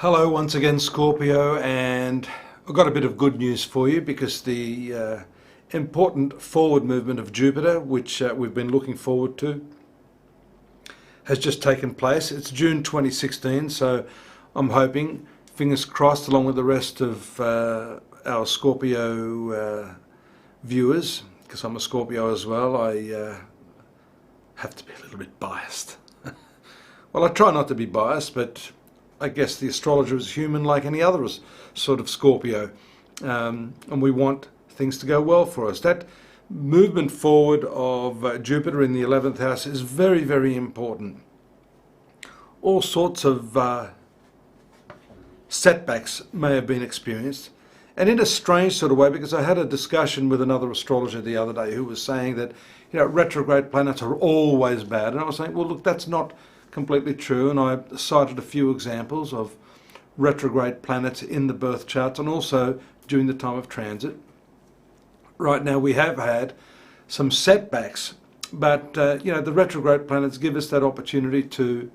Hello once again, Scorpio, and I've got a bit of good news for you because the important forward movement of Jupiter, which we've been looking forward to, has just taken place. It's June 2016, so I'm hoping, fingers crossed, along with the rest of our Scorpio viewers, because I'm a Scorpio as well, I have to be a little bit biased. Well, I try not to be biased, but I guess the astrologer is human like any other sort of Scorpio, and we want things to go well for us. That movement forward of Jupiter in the 11th house is very, very important. All sorts of setbacks may have been experienced, and in a strange sort of way, because I had a discussion with another astrologer the other day who was saying that, retrograde planets are always bad, and I was saying, well, look, that's not completely true, and I cited a few examples of retrograde planets in the birth charts and also during the time of transit. Right now we have had some setbacks, but the retrograde planets give us that opportunity to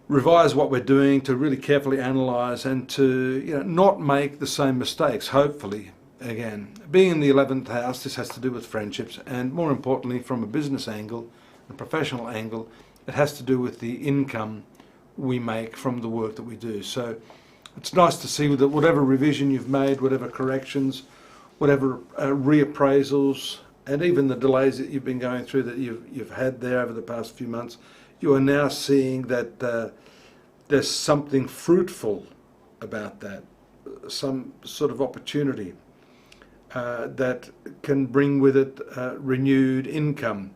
revise what we're doing, to really carefully analyse and to not make the same mistakes, hopefully. Again, being in the 11th house, this has to do with friendships, and more importantly from a business angle, a professional angle, it has to do with the income we make from the work that we do. So it's nice to see that whatever revision you've made, whatever corrections, whatever reappraisals, and even the delays that you've been going through that you've had there over the past few months, you are now seeing that there's something fruitful about that, some sort of opportunity that can bring with it renewed income,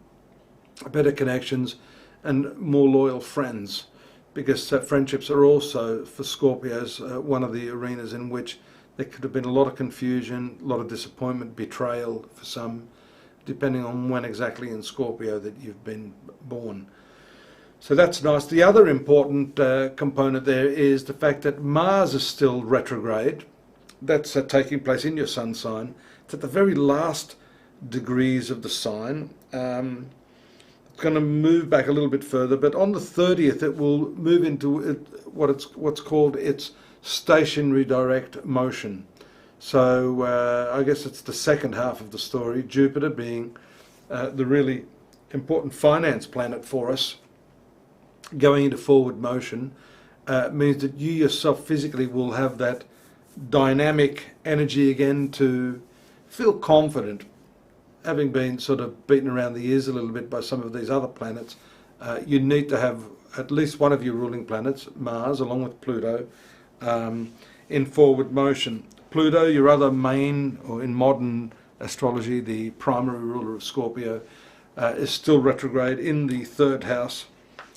better connections, and more loyal friends, because friendships are also, for Scorpios, one of the arenas in which there could have been a lot of confusion, a lot of disappointment, betrayal for some, depending on when exactly in Scorpio that you've been born. So that's nice. The other important component there is the fact that Mars is still retrograde. That's taking place in your sun sign. It's at the very last degrees of the sign. Going to move back a little bit further, but on the 30th it will move into what's called its stationary direct motion. So I guess it's the second half of the story. Jupiter being the really important finance planet for us, going into forward motion, means that you yourself physically will have that dynamic energy again to feel confident. Having been sort of beaten around the ears a little bit by some of these other planets, you need to have at least one of your ruling planets, Mars, along with Pluto, in forward motion. Pluto, your other main, or in modern astrology, the primary ruler of Scorpio, is still retrograde in the 3rd house.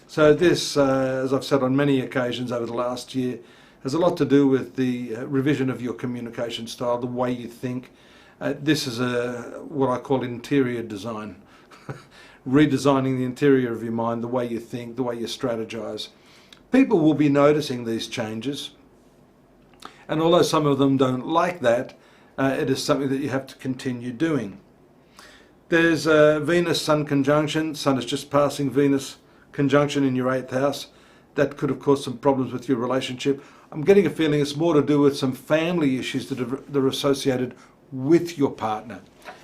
So this, as I've said on many occasions over the last year, has a lot to do with the revision of your communication style, the way you think. This is what I call interior design, redesigning the interior of your mind, the way you think, the way you strategize. People will be noticing these changes, and although some of them don't like that, it is something that you have to continue doing. There's a Venus-Sun conjunction. Sun is just passing Venus conjunction in your 8th house. That could have caused some problems with your relationship. I'm getting a feeling it's more to do with some family issues that are associated with your partner,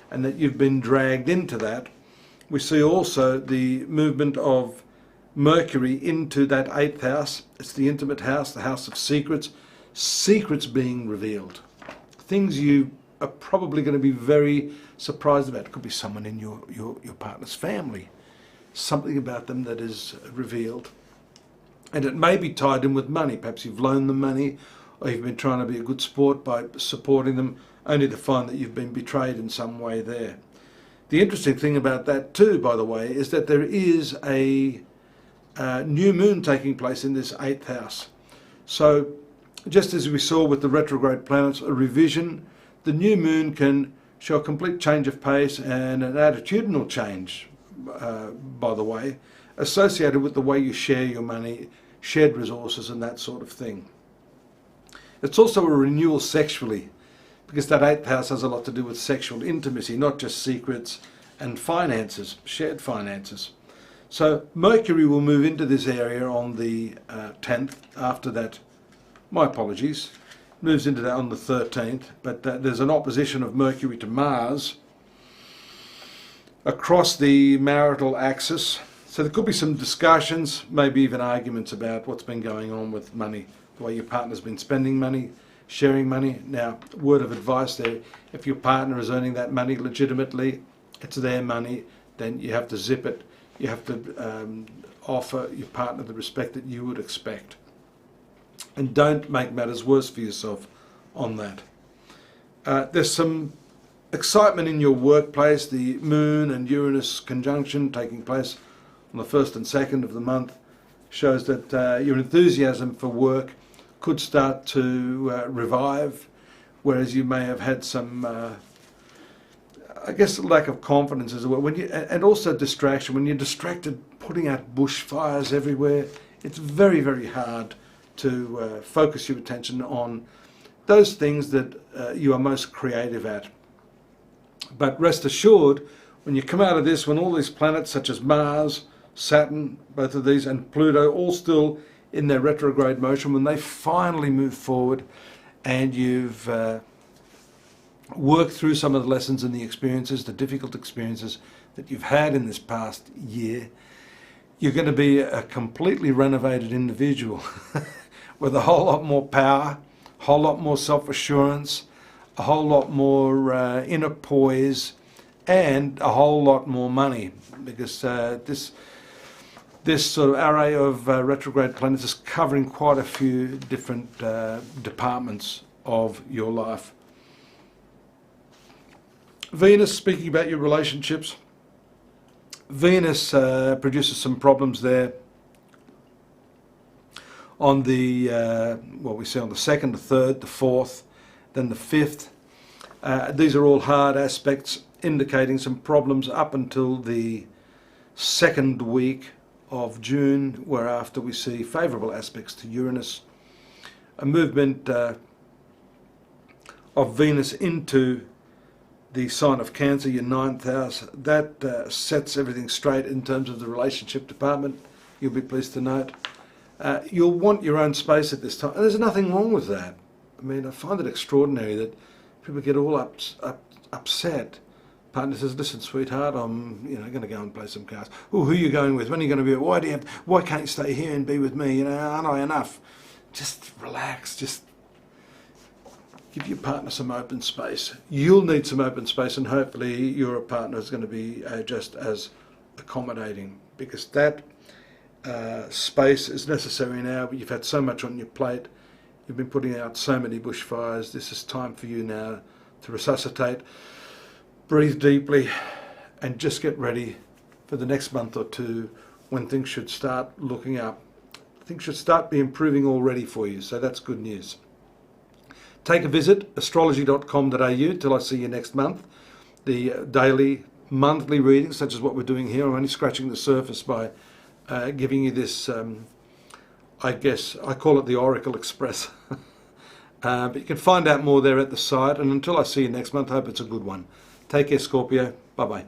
and that you've been dragged into that. We see also the movement of Mercury into that 8th house. It's the intimate house, the house of secrets, secrets being revealed. Things you are probably going to be very surprised about. It could be someone in your partner's family, something about them that is revealed. And it may be tied in with money. Perhaps you've loaned them money, or you've been trying to be a good sport by supporting them, only to find that you've been betrayed in some way there. The interesting thing about that too, by the way, is that there is a new moon taking place in this 8th house. So just as we saw with the retrograde planets, a revision, the new moon can show a complete change of pace and an attitudinal change, by the way, associated with the way you share your money, shared resources and that sort of thing. It's also a renewal sexually, because that 8th house has a lot to do with sexual intimacy, not just secrets and finances, shared finances. So Mercury will move into this area on the 10th, after that my apologies, moves into that on the 13th, but there's an opposition of Mercury to Mars across the marital axis. So there could be some discussions, maybe even arguments about what's been going on with money, the way your partner's been spending money, sharing money. Now, word of advice there, if your partner is earning that money legitimately, it's their money, then you have to zip it. You have to offer your partner the respect that you would expect. And don't make matters worse for yourself on that. There's some excitement in your workplace. The Moon and Uranus conjunction taking place on the 1st and 2nd of the month shows that your enthusiasm for work could start to revive, whereas you may have had some, I guess, lack of confidence as well. And also distraction. When you're distracted, putting out bushfires everywhere, it's very, very hard to focus your attention on those things that you are most creative at. But rest assured, when you come out of this, when all these planets such as Mars, Saturn, both of these, and Pluto, all still in their retrograde motion, when they finally move forward and you've worked through some of the lessons and the experiences, the difficult experiences that you've had in this past year, you're going to be a completely renovated individual with a whole lot more power, a whole lot more self-assurance, a whole lot more inner poise, and a whole lot more money, because this sort of array of retrograde planets is covering quite a few different departments of your life. Venus, speaking about your relationships, Venus produces some problems there on the, what we see on the 2nd, the 3rd, the 4th, then the 5th. These are all hard aspects indicating some problems up until the 2nd week of June, whereafter we see favourable aspects to Uranus, a movement of Venus into the sign of Cancer, your 9th house. That sets everything straight in terms of the relationship department, you'll be pleased to note. You'll want your own space at this time, and there's nothing wrong with that. I mean, I find it extraordinary that people get all upset. Partner says, "Listen, sweetheart, I'm going to go and play some cards." "Oh, who are you going with? When are you going to be? Why can't you stay here and be with me? Aren't I enough?" Just relax. Just give your partner some open space. You'll need some open space, and hopefully your partner is going to be just as accommodating, because that space is necessary now. But you've had so much on your plate. You've been putting out so many bushfires. This is time for you now to resuscitate. Breathe deeply and just get ready for the next month or two, when things should start looking up. Things should start be improving already for you, so that's good news. Take a visit, astrology.com.au, till I see you next month. The daily, monthly readings, such as what we're doing here, I'm only scratching the surface by giving you this, I guess, I call it the Oracle Express. But you can find out more there at the site, and until I see you next month, I hope it's a good one. Take care, Scorpio. Bye-bye.